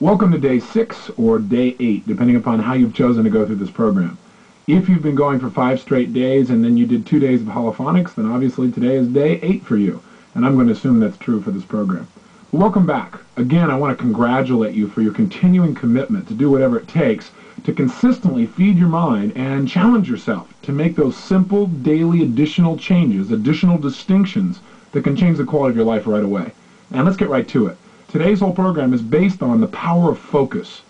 Welcome to day 6 or day 8, depending upon how you've chosen to go through this program. If you've been going for 5 straight days and then you did 2 days of holophonics, then obviously today is day 8 for you. And I'm going to assume that's true for this program. But welcome back. Again, I want to congratulate you for your continuing commitment to do whatever it takes to consistently feed your mind and challenge yourself to make those simple, daily additional changes, additional distinctions that can change the quality of your life right away. And let's get right to it. Today's whole program is based on the power of focus.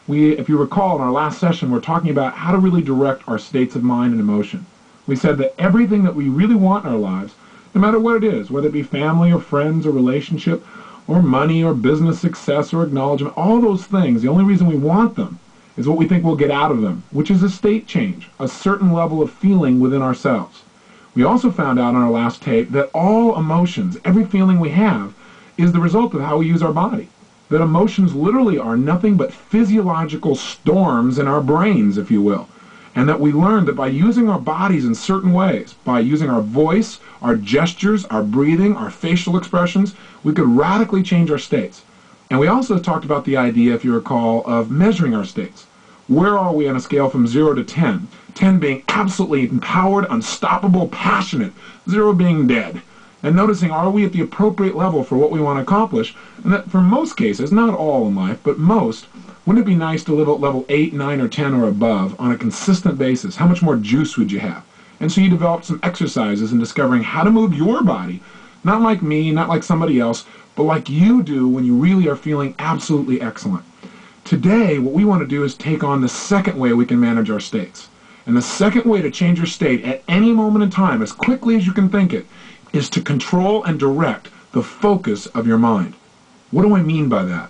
If you recall, in our last session, we're talking about how to really direct our states of mind and emotion. We said that everything that we really want in our lives, no matter what it is, whether it be family or friends or relationship or money or business success or acknowledgement, all those things, the only reason we want them is what we think we'll get out of them, which is a state change, a certain level of feeling within ourselves. We also found out on our last tape that all emotions, every feeling we have, is the result of how we use our body. That emotions literally are nothing but physiological storms in our brains, if you will. And that we learned that by using our bodies in certain ways, by using our voice, our gestures, our breathing, our facial expressions, we could radically change our states. And we also talked about the idea, if you recall, of measuring our states. Where are we on a scale from 0 to 10? 10 being absolutely empowered, unstoppable, passionate, 0 being dead. And noticing, are we at the appropriate level for what we want to accomplish? And that for most cases, not all in life, but most, wouldn't it be nice to live at level 8, 9, or 10 or above on a consistent basis? How much more juice would you have? And so you developed some exercises in discovering how to move your body, not like me, not like somebody else, but like you do when you really are feeling absolutely excellent. Today, what we want to do is take on the second way we can manage our states. And the second way to change your state at any moment in time, as quickly as you can think it, is to control and direct the focus of your mind. What do I mean by that?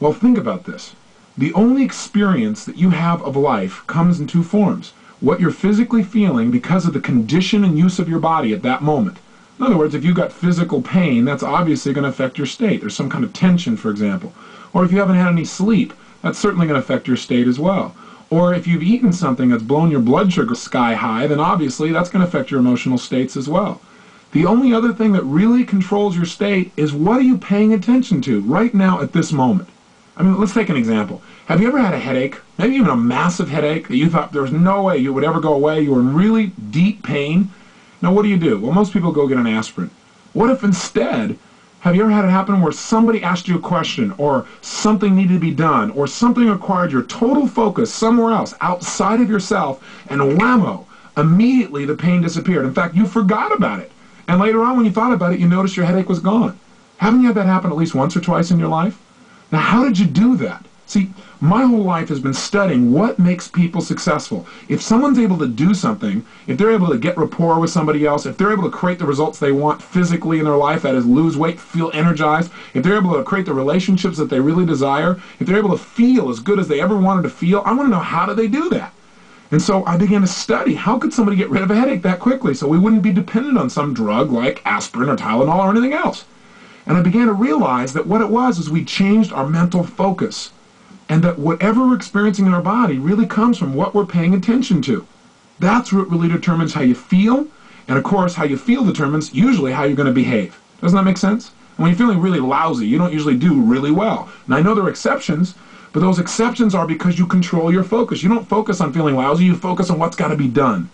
Well, think about this. The only experience that you have of life comes in two forms. What you're physically feeling because of the condition and use of your body at that moment. In other words, if you've got physical pain, that's obviously going to affect your state. There's some kind of tension, for example. Or if you haven't had any sleep, that's certainly going to affect your state as well. Or if you've eaten something that's blown your blood sugar sky high, then obviously that's going to affect your emotional states as well. The only other thing that really controls your state is what are you paying attention to right now at this moment. I mean, let's take an example. Have you ever had a headache, maybe even a massive headache that you thought there was no way you would ever go away, you were in really deep pain? Now what do? Well, most people go get an aspirin. What if instead, have you ever had it happen where somebody asked you a question or something needed to be done or something required your total focus somewhere else outside of yourself and whammo, immediately the pain disappeared. In fact, you forgot about it. And later on when you thought about it, you noticed your headache was gone. Haven't you had that happen at least once or twice in your life? Now, how did you do that? See, my whole life has been studying what makes people successful. If someone's able to do something, if they're able to get rapport with somebody else, if they're able to create the results they want physically in their life, that is lose weight, feel energized, if they're able to create the relationships that they really desire, if they're able to feel as good as they ever wanted to feel, I want to know how do they do that? And so I began to study, how could somebody get rid of a headache that quickly so we wouldn't be dependent on some drug like aspirin or Tylenol or anything else? And I began to realize that what it was is we changed our mental focus. And that whatever we're experiencing in our body really comes from what we're paying attention to. That's what really determines how you feel. And of course, how you feel determines usually how you're going to behave. Doesn't that make sense? And when you're feeling really lousy, you don't usually do really well. And I know there are exceptions, but those exceptions are because you control your focus. You don't focus on feeling lousy, you focus on what's got to be done.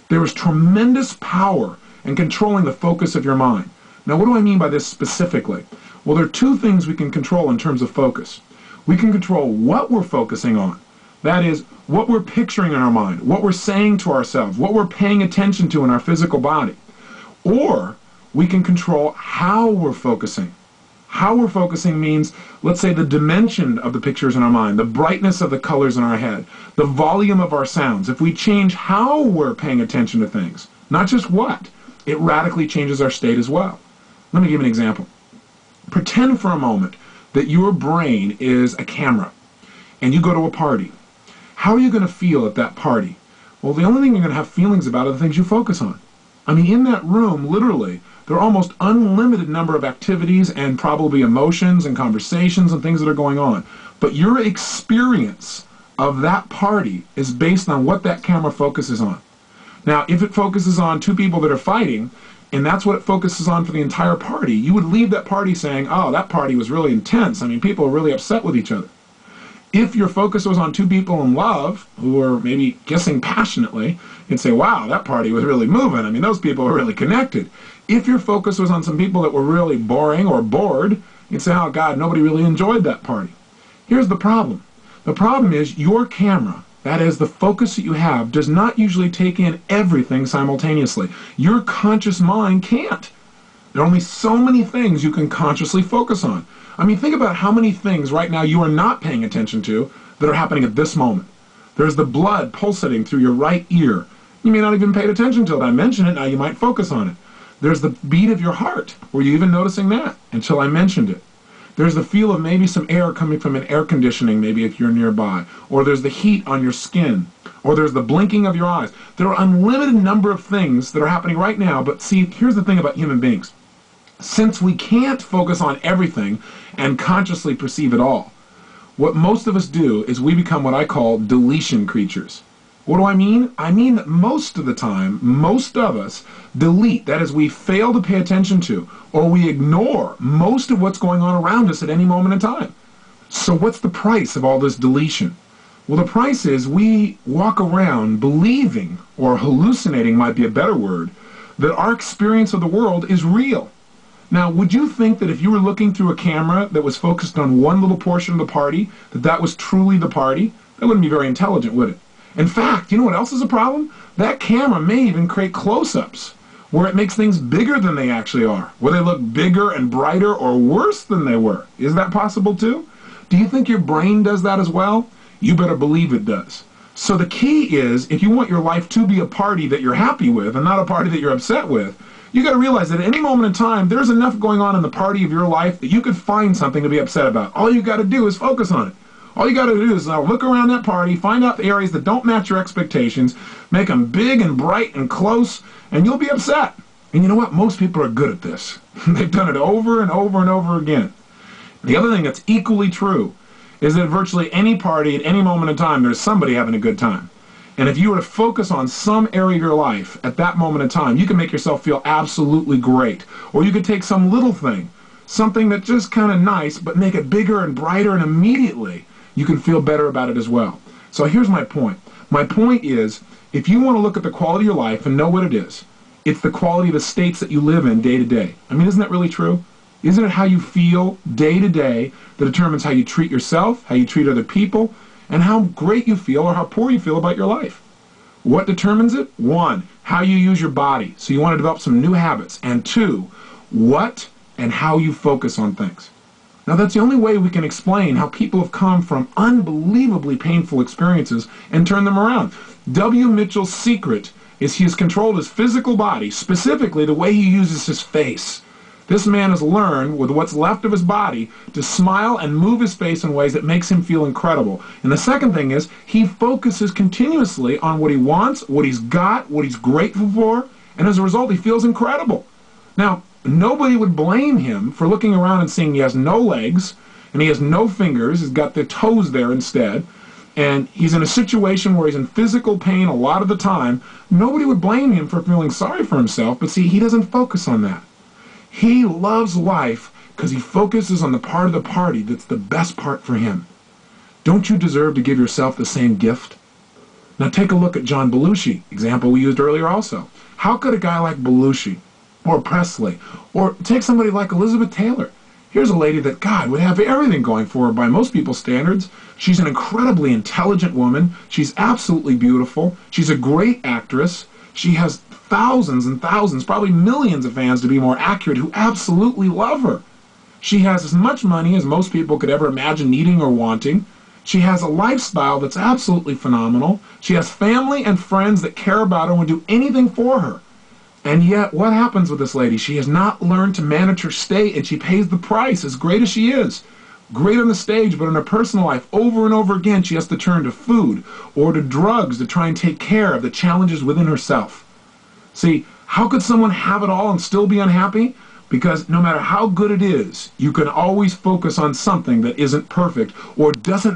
There is tremendous power in controlling the focus of your mind. Now, what do I mean by this specifically? Well, there are two things we can control in terms of focus. We can control what we're focusing on. That is, what we're picturing in our mind, what we're saying to ourselves, what we're paying attention to in our physical body. Or we can control how we're focusing. How we're focusing means, let's say, the dimension of the pictures in our mind, the brightness of the colors in our head, the volume of our sounds. If we change how we're paying attention to things, not just what, it radically changes our state as well. Let me give you an example. Pretend for a moment that your brain is a camera and you go to a party. How are you going to feel at that party? Well, the only thing you're going to have feelings about are the things you focus on. I mean, in that room, literally, there are almost unlimited number of activities and probably emotions and conversations and things that are going on. But your experience of that party is based on what that camera focuses on. Now, if it focuses on two people that are fighting, and that's what it focuses on for the entire party, you would leave that party saying, oh, that party was really intense. I mean, people are really upset with each other. If your focus was on two people in love who were maybe kissing passionately, you'd say, wow, that party was really moving. I mean, those people were really connected. If your focus was on some people that were really boring or bored, you'd say, oh, God, nobody really enjoyed that party. Here's the problem. The problem is your camera, that is the focus that you have, does not usually take in everything simultaneously. Your conscious mind can't. There are only so many things you can consciously focus on. I mean, think about how many things right now you are not paying attention to that are happening at this moment. There's the blood pulsating through your right ear. You may not even pay attention to it. I mentioned it, now you might focus on it. There's the beat of your heart. Were you even noticing that until I mentioned it? There's the feel of maybe some air coming from an air conditioning, maybe if you're nearby. Or there's the heat on your skin. Or there's the blinking of your eyes. There are an unlimited number of things that are happening right now, but see, here's the thing about human beings. Since we can't focus on everything and consciously perceive it all, what most of us do is we become what I call deletion creatures. What do I mean? I mean that most of the time, most of us delete, that is, we fail to pay attention to, or we ignore most of what's going on around us at any moment in time. So what's the price of all this deletion? Well, the price is we walk around believing, or hallucinating might be a better word, that our experience of the world is real. Now, would you think that if you were looking through a camera that was focused on one little portion of the party, that that was truly the party? That wouldn't be very intelligent, would it? In fact, you know what else is a problem? That camera may even create close-ups, where it makes things bigger than they actually are, where they look bigger and brighter or worse than they were. Is that possible too? Do you think your brain does that as well? You better believe it does. So the key is, if you want your life to be a party that you're happy with and not a party that you're upset with, you got to realize that at any moment in time, there's enough going on in the party of your life that you could find something to be upset about. All you got to do is focus on it. All you got to do is look around that party, find out the areas that don't match your expectations, make them big and bright and close, and you'll be upset. And you know what? Most people are good at this. They've done it over and over and over again. The other thing that's equally true is that at virtually any party at any moment in time, there's somebody having a good time. And if you were to focus on some area of your life at that moment in time, you can make yourself feel absolutely great. Or you could take some little thing, something that's just kind of nice, but make it bigger and brighter, and immediately you can feel better about it as well. So here's my point. My point is, if you want to look at the quality of your life and know what it is, it's the quality of the states that you live in day to day. I mean, isn't that really true? Isn't it how you feel day to day that determines how you treat yourself, how you treat other people, and how great you feel or how poor you feel about your life? What determines it? One, how you use your body. So you want to develop some new habits. And two, what and how you focus on things. Now that's the only way we can explain how people have come from unbelievably painful experiences and turned them around. W. Mitchell's secret is he has controlled his physical body, specifically the way he uses his face. This man has learned, with what's left of his body, to smile and move his face in ways that makes him feel incredible. And the second thing is, he focuses continuously on what he wants, what he's got, what he's grateful for, and as a result, he feels incredible. Now, nobody would blame him for looking around and seeing he has no legs, and he has no fingers, he's got the toes there instead, and he's in a situation where he's in physical pain a lot of the time. Nobody would blame him for feeling sorry for himself, but see, he doesn't focus on that. He loves life because he focuses on the part of the party that's the best part for him. Don't you deserve to give yourself the same gift? Now take a look at John Belushi, example we used earlier also. How could a guy like Belushi, or Presley, or take somebody like Elizabeth Taylor? Here's a lady that, God, would have everything going for her by most people's standards. She's an incredibly intelligent woman. She's absolutely beautiful. She's a great actress. She has thousands and thousands, probably millions of fans to be more accurate, who absolutely love her. She has as much money as most people could ever imagine needing or wanting. She has a lifestyle that's absolutely phenomenal. She has family and friends that care about her and would do anything for her. And yet, what happens with this lady? She has not learned to manage her state, and she pays the price, as great as she is. Great on the stage, but in her personal life, over and over again, she has to turn to food or to drugs to try and take care of the challenges within herself. See, how could someone have it all and still be unhappy? Because no matter how good it is, you can always focus on something that isn't perfect or doesn't